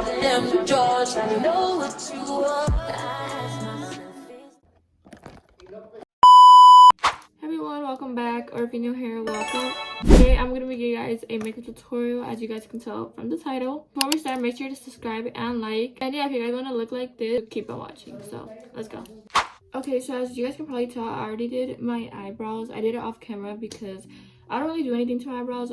goddamn George. I know what you want. Hey everyone, welcome back, or if you're new here, welcome. Today I'm gonna be giving you guys a makeup tutorial, as you guys can tell from the title. Before we start, make sure to subscribe and like, and yeah, if you guys want to look like this, keep on watching. So let's go. Okay, so as you guys can probably tell, I already did my eyebrows. I did it off camera because I don't really do anything to my eyebrows.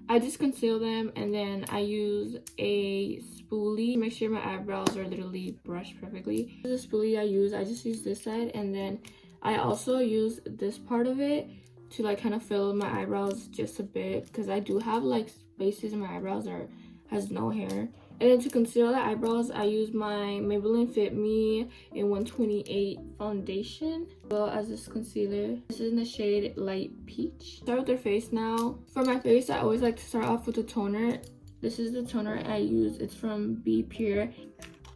I just conceal them, and then I use a spoolie to make sure my eyebrows are literally brushed perfectly. The spoolie I just use this side, and then I also use this part of it to like kind of fill my eyebrows just a bit, because I do have like spaces in my eyebrows that has no hair. And then to conceal the eyebrows, I use my Maybelline Fit Me in 128 foundation, as well as this concealer. This is in the shade Light Peach. Start with their face now. For my face, I always like to start off with a toner. This is the toner I use. It's from Be Pure.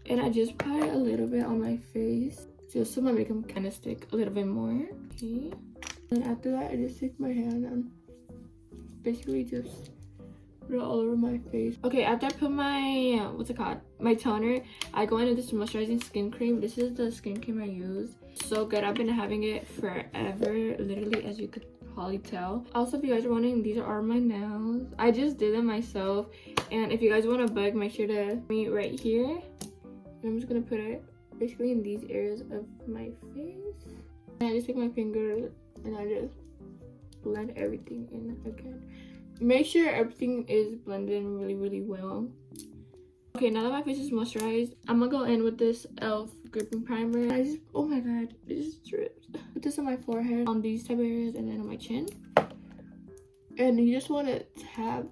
And I just apply a little bit on my face, just so my makeup kind of stick a little bit more. Okay. And after that, I just take my hand and basically just put it all over my face. Okay, after I put my my toner, I go into this moisturizing skin cream. This is the skin cream I use. So good. I've been having it forever, literally, as you could probably tell. Also, if you guys are wondering, these are my nails. I just did them myself, and if you guys want a bug, make sure to meet right here. And I'm just gonna put it basically in these areas of my face, and I just take my finger and I just blend everything in again. Make sure everything is blended in really well. Okay, now that my face is moisturized, I'm gonna go in with this e.l.f. gripping primer. Oh my god, this drips. Put this on my forehead, on these type of areas, and then on my chin. And you just want to tap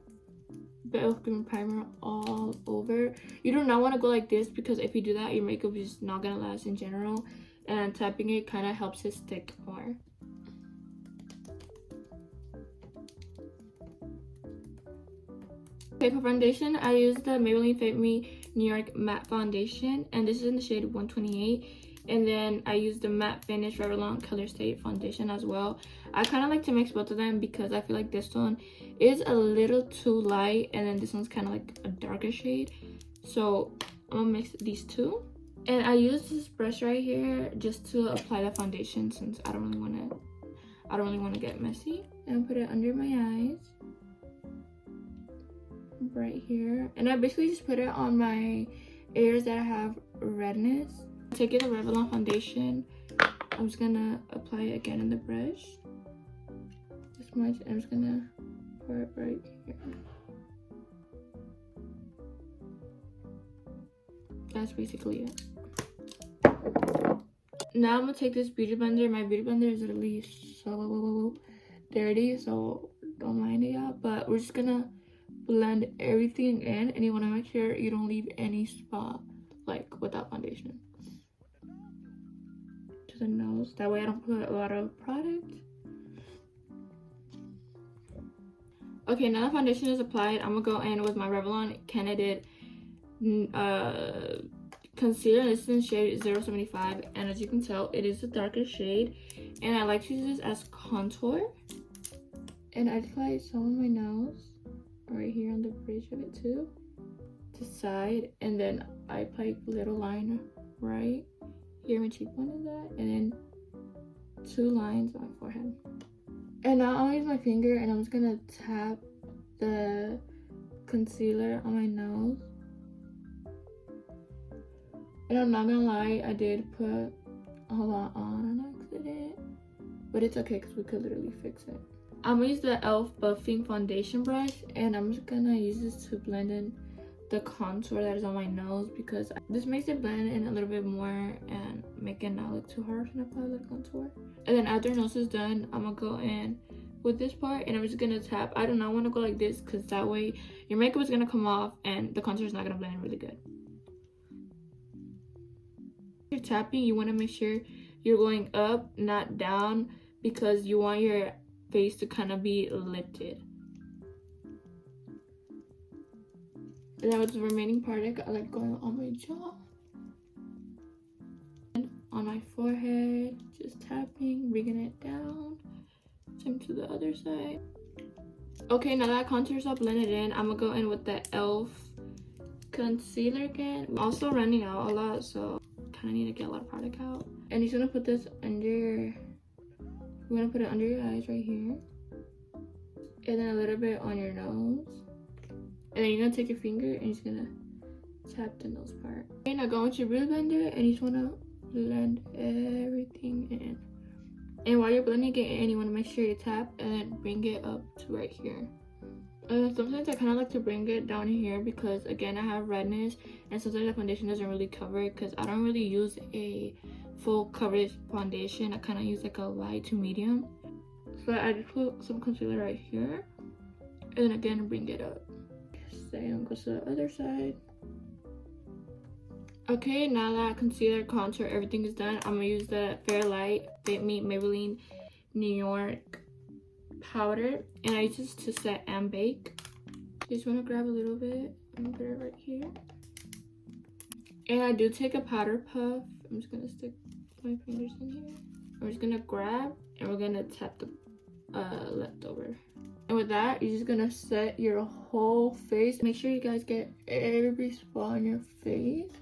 the e.l.f. gripping primer all over. You do not want to go like this, because if you do that, your makeup is not gonna last in general. And tapping it kind of helps it stick more. Okay, for foundation, I use the Maybelline Fit Me New York Matte Foundation, and this is in the shade 128. And then I use the Matte Finish Revlon Color Stay Foundation as well. I kind of like to mix both of them because I feel like this one is a little too light, and then this one's kind of like a darker shade. So I'm gonna mix these two. And I use this brush right here just to apply the foundation, since I don't really want to get messy. And put it under my eyes, right here, and I basically just put it on my areas that have redness. Taking the Revlon foundation, I'm just gonna apply it again in the brush, this much. I'm just gonna pour it right here. That's basically it. Now I'm gonna take this beauty blender. My beauty blender is literally so dirty, so don't mind it, y'all. But we're just gonna blend everything in, and you want to make sure you don't leave any spot like without foundation. To the nose, that way I don't put a lot of product. Okay, now the foundation is applied, I'm gonna go in with my Revlon Candid concealer. This is in shade 075, and as you can tell, it is a darker shade, and I like to use this as contour. And I apply some on my nose, right here on the bridge of it too, to side, and then I apply a little line right here, my cheekbone is that, and then 2 lines on my forehead. And now I'll use my finger, and I'm just gonna tap the concealer on my nose. And I'm not gonna lie, I did put a lot on accident, but it's okay because we could literally fix it. I'm gonna use the e.l.f. Buffing Foundation brush, and I'm just gonna use this to blend in the contour that is on my nose, because this makes it blend in a little bit more and make it not look too harsh when I apply the contour. And then after nose is done, I'm gonna go in with this part, and I'm just gonna tap. I do not want to go like this, because that way your makeup is gonna come off and the contour is not gonna blend in really good. When you're tapping, you want to make sure you're going up, not down, because you want your face to kind of be lifted. And then with the remaining part, I like going on my jaw, and on my forehead, just tapping, bringing it down. Same to the other side. Okay, now that contour's all blended in, I'm gonna go in with the e.l.f. concealer again. I'm also running out a lot, so kind of need to get a lot of product out. And you're gonna put this under your, we're gonna put it under your eyes right here, and then a little bit on your nose, and then you're gonna take your finger and you're just gonna tap the nose part. Okay, now go with your beauty blender and you just wanna blend everything in. And while you're blending it in, you wanna make sure you tap and then bring it up to right here. Sometimes I kind of like to bring it down here because again I have redness, and sometimes the foundation doesn't really cover it because I don't really use a full coverage foundation. I kind of use like a light to medium. So I just put some concealer right here, and then again bring it up. Same goes to the other side. Okay, now that concealer, contour, everything is done, I'm gonna use the Fairlight Fit Me Maybelline New York powder, and I use this to set and bake. You just want to grab a little bit and put it right here. And I do take a powder puff. I'm just gonna stick my fingers in here. I'm just gonna grab and we're gonna tap the leftover. And with that, you're just gonna set your whole face. Make sure you guys get every spot on your face.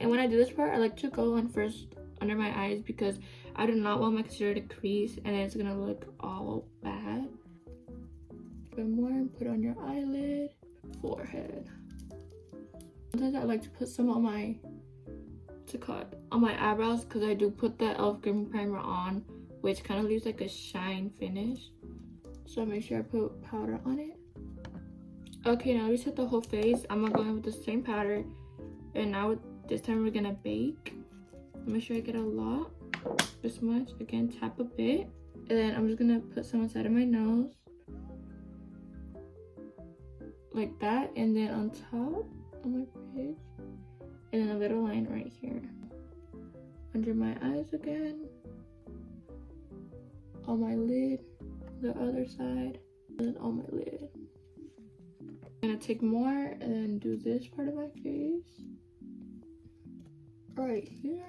And when I do this part, I like to go on first under my eyes because I do not want my concealer to crease and it's gonna look all bad. A bit more and put on your eyelid, forehead. Sometimes I like to put some on my, on my eyebrows because I do put the e.l.f. Grim Primer on, which kind of leaves like a shine finish. So I make sure I put powder on it. Okay, now we set the whole face. I'm gonna go in with the same powder, and now this time we're gonna bake. I'm gonna sure I get a lot, this much. Again, tap a bit, and then I'm just gonna put some inside of my nose, like that, and then on top of my bridge, and then a little line right here, under my eyes again, on my lid, the other side, and then on my lid. I'm gonna take more and then do this part of my face, right here,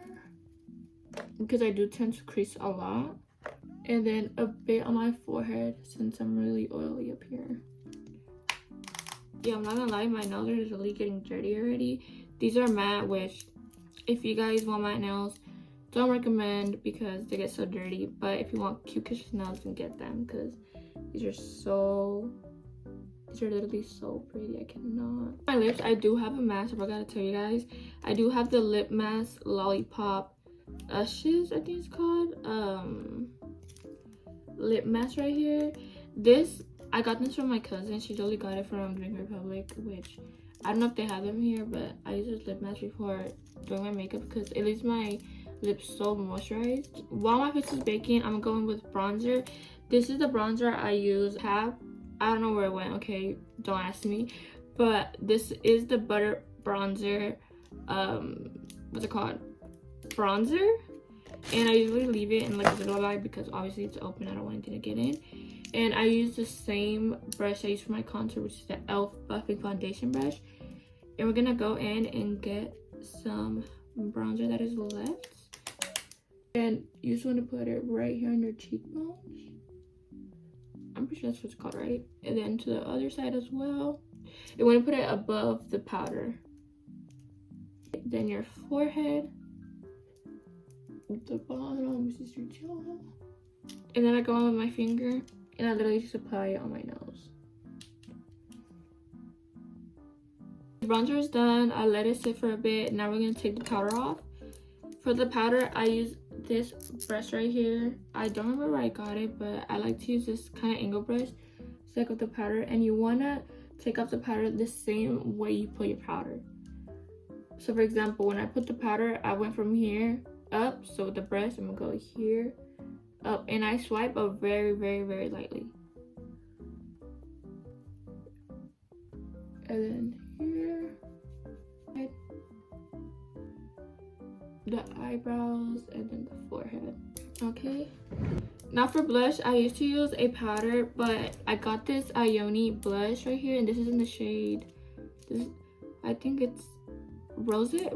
because I do tend to crease a lot, and then a bit on my forehead since I'm really oily up here. Yeah, I'm not gonna lie, my nails are really getting dirty already. These are matte, which if you guys want matte nails, don't recommend because they get so dirty. But if you want cute Kissers nails, then get them because these are literally so pretty. I cannot. My lips, I do have a mask. I forgot to tell you guys, I do have the lip mask Lollipop Ushes, I think it's called, lip mask right here. This, I got this from my cousin. She totally got it from Drink Republic, which I don't know if they have them here, but I use this lip mask before doing my makeup because it leaves my lips so moisturized. While my face is baking, I'm going with bronzer. This is the bronzer I use. I don't know where it went, okay, don't ask me, but this is the Butter Bronzer, what's it called, bronzer, and I usually leave it in like a little bag because obviously it's open, I don't want anything to get in. And I use the same brush I use for my contour, which is the e.l.f. Buffing Foundation brush, and we're gonna go in and get some bronzer that is left, and you just want to put it right here on your cheekbones. I'm pretty sure that's what it's called, right? And then to the other side as well. You want to put it above the powder. Then your forehead. At the bottom, this is your jaw. And then I go on with my finger and I literally just apply it on my nose. The bronzer is done. I let it sit for a bit. Now we're going to take the powder off. For the powder, I use this brush right here. I don't remember where I got it, but I like to use this kind of angle brush to take off the powder. And you want to take off the powder the same way you put your powder. So for example, when I put the powder, I went from here up. So with the brush, I'm going to go here, up. And I swipe up very, very, very lightly. And then here. The eyebrows and then the forehead. Okay, now for blush, I used to use a powder, but I got this Ioni blush right here, and this is in the shade, this, I think it's rosy. I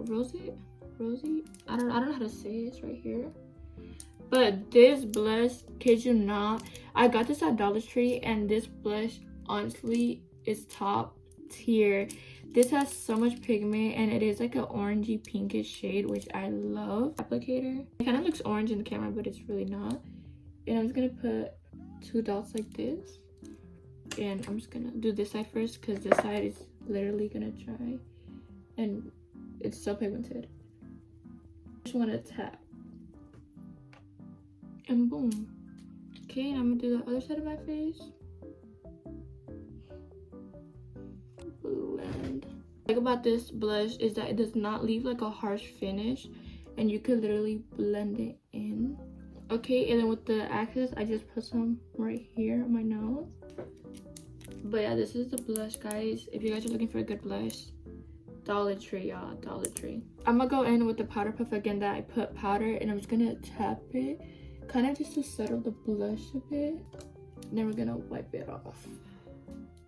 don't know how to say this right here, but this blush, kid you not, I got this at Dollar Tree, and this blush, honestly is top tier. This has so much pigment and it is like an orangey pinkish shade, which I love. Applicator, it kind of looks orange in the camera, but it's really not. And I'm just gonna put 2 dots like this, and I'm just gonna do this side first because this side is literally gonna dry and it's so pigmented. Just want to tap and boom. Okay, and I'm gonna do the other side of my face. Blend. What I like about this blush is that it does not leave like a harsh finish and you could literally blend it in. Okay, and then with the Access, I just put some right here on my nose. But yeah, this is the blush, guys. If you guys are looking for a good blush, Dollar Tree, y'all, Dollar Tree. I'm gonna go in with the powder puff again that I put powder, and I'm just gonna tap it, kind of just to settle the blush a bit. And then we're gonna wipe it off.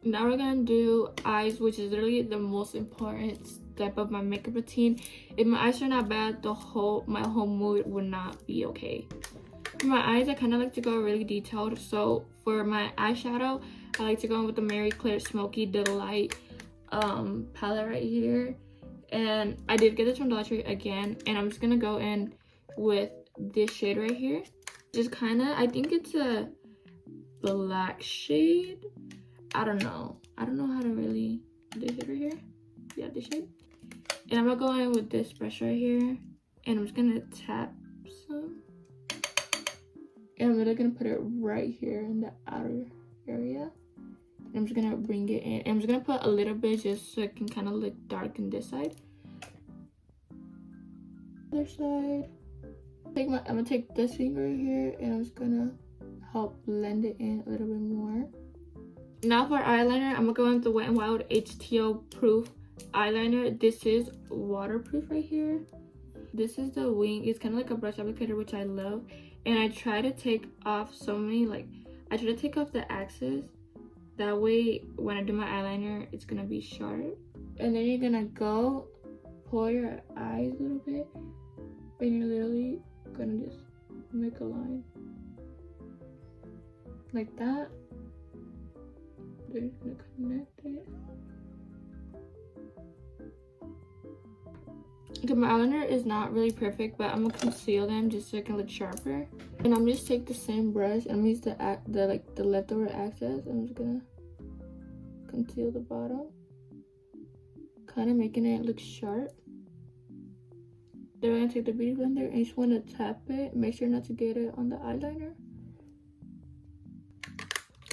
Now we're gonna do eyes, which is literally the most important step of my makeup routine. If my eyes are not bad, my whole mood would not be okay. For my eyes, I kind of like to go really detailed. So for my eyeshadow, I like to go in with the Mary Claire Smoky Delight palette right here. And I did get this from Dollar Tree again, and I'm just gonna go in with this shade right here. Just kind of, I think it's a black shade. I don't know how to really, this shade right here, yeah, this shade. And I'm gonna go in with this brush right here, and I'm just gonna tap some, and I'm literally gonna put it right here in the outer area. And I'm just gonna bring it in, and I'm just gonna put a little bit just so it can kind of look dark on this side. Other side. I'm gonna take this finger here, and I'm just gonna help blend it in a little bit more. Now for eyeliner, I'm gonna go into Wet n Wild H2O Proof eyeliner. This is waterproof right here. This is the wing. It's kind of like a brush applicator, which I love. And I try to take off so many, like, I try to take off the axis. That way, when I do my eyeliner, it's gonna be sharp. And then you're gonna go pull your eyes a little bit, and you're literally gonna just make a line like that. Then you're gonna connect it. Okay, my eyeliner is not really perfect, but I'm gonna conceal them just so it can look sharper. And I'm just take the same brush and I'm use the leftover excess. I'm just gonna conceal the bottom, kind of making it look sharp. Then we're gonna take the beauty blender and you just want to tap it. Make sure not to get it on the eyeliner.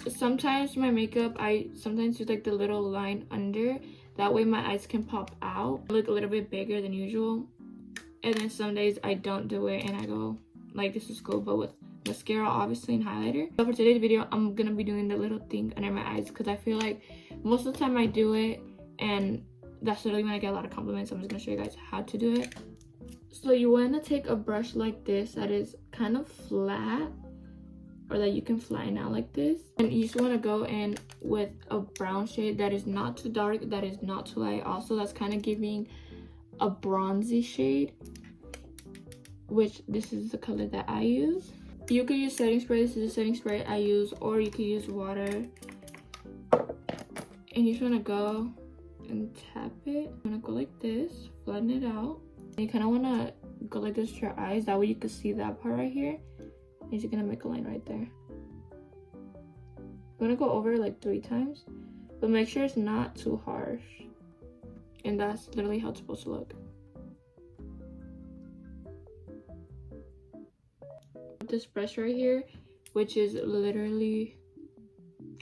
Sometimes my makeup, I sometimes use like the little line under. That way my eyes can pop out, look a little bit bigger than usual. And then some days I don't do it and I go like, this is cool, but with mascara obviously and highlighter. So for today's video, I'm gonna be doing the little thing under my eyes because I feel like most of the time I do it, and that's literally when I get a lot of compliments. I'm just gonna show you guys how to do it. So you want to take a brush like this that is kind of flat, or that you can flatten out like this, and you just want to go in with a brown shade that is not too dark, that is not too light, also that's kind of giving a bronzy shade, which this is the color that I use. You could use setting spray. This is a setting spray I use, or you could use water. And you just want to go and tap it. You want to go like this, flatten it out, and you kind of want to go like this to your eyes, that way you can see that part right here. And you're gonna make a line right there. I'm gonna go over it like 3 times, but make sure it's not too harsh. And that's literally how it's supposed to look. This brush right here, which is literally,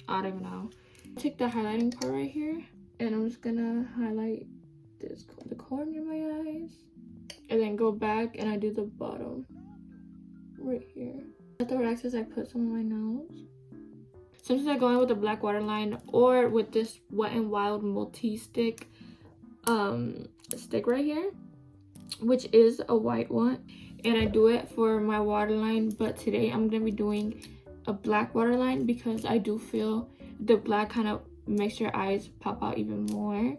I don't even know. Take the highlighting part right here, and I'm just gonna highlight this, the corner of my eyes, and then go back and I do the bottom right here. At the access, I put some on my nose. Sometimes I go in with a black waterline or with this Wet n Wild multi-stick stick right here, which is a white one, and I do it for my waterline. But today I'm gonna be doing a black waterline because I do feel the black kind of makes your eyes pop out even more,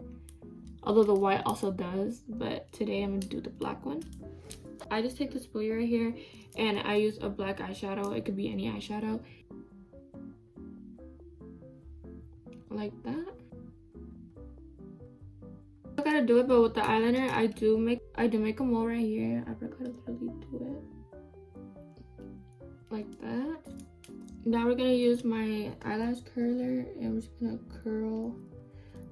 although the white also does, but today I'm gonna do the black one. I just take this spoolie right here and I use a black eyeshadow. It could be any eyeshadow. like that. I gotta do it, but with the eyeliner, I do make a mole right here. I forgot to really do it like that. Now we're gonna use my eyelash curler and we're just gonna curl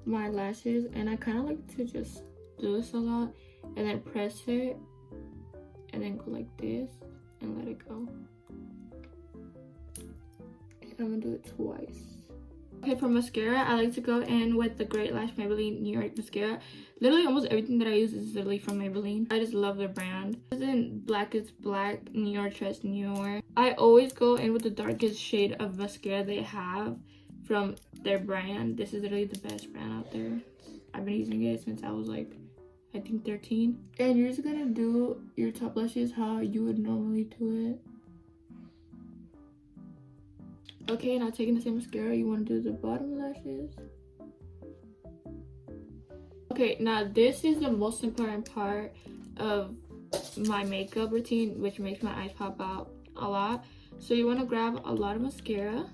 my lashes. And I kind of like to just do this a lot and then press it and then go like this and let it go. And I'm gonna do it twice. Okay, for mascara, I like to go in with the Great Lash Maybelline New York mascara. Literally, almost everything that I use is literally from Maybelline. I just love their brand. This is in Blackest Black, New York Trust New York. I always go in with the darkest shade of mascara they have from their brand. This is literally the best brand out there. I've been using it since I was like, I think 13. And you're just gonna do your top lashes how you would normally do it. Okay, now taking the same mascara, you want to do the bottom lashes. Okay, now this is the most important part of my makeup routine, which makes my eyes pop out a lot. So you want to grab a lot of mascara,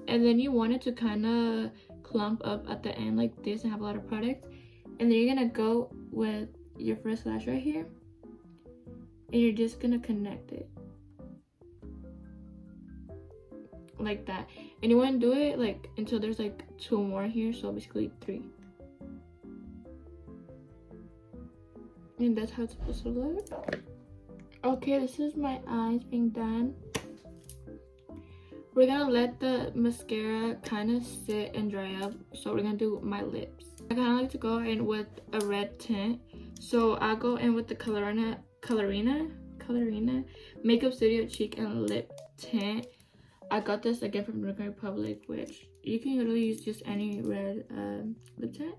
and then you want it to kind of clump up at the end like this and have a lot of product. And then you're going to go with your first lash right here, and you're just going to connect it. Like that. And you want to do it like until there's like 2 more here, so basically 3. And that's how it's supposed to look. Okay, this is my eyes being done. We're gonna let the mascara kind of sit and dry up, so we're gonna do my lips. I kind of like to go in with a red tint, so I'll go in with the Colorina Makeup Studio Cheek and Lip Tint. I got this again from Dominican Republic, which you can literally use just any red lip tint.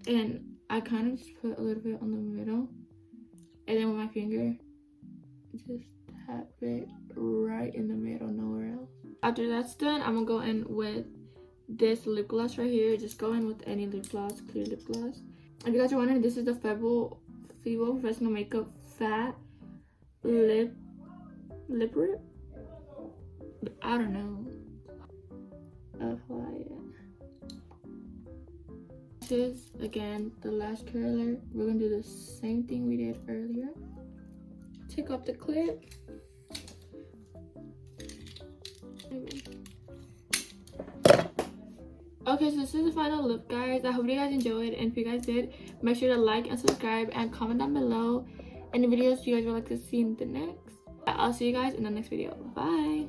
And I kind of just put a little bit on the middle. And then with my finger, just tap it right in the middle, nowhere else. After that's done, I'm going to go in with this lip gloss right here. Just go in with any lip gloss, clear lip gloss. If you guys are wondering, this is the Febo Professional Makeup Fat Lip Rip. I don't know. Apply it. This is again the lash curler. We're gonna do the same thing we did earlier. Take off the clip. Okay, so this is the final look, guys. I hope you guys enjoyed, and if you guys did, make sure to like and subscribe and comment down below any videos you guys would like to see in the next. I'll see you guys in the next video. Bye.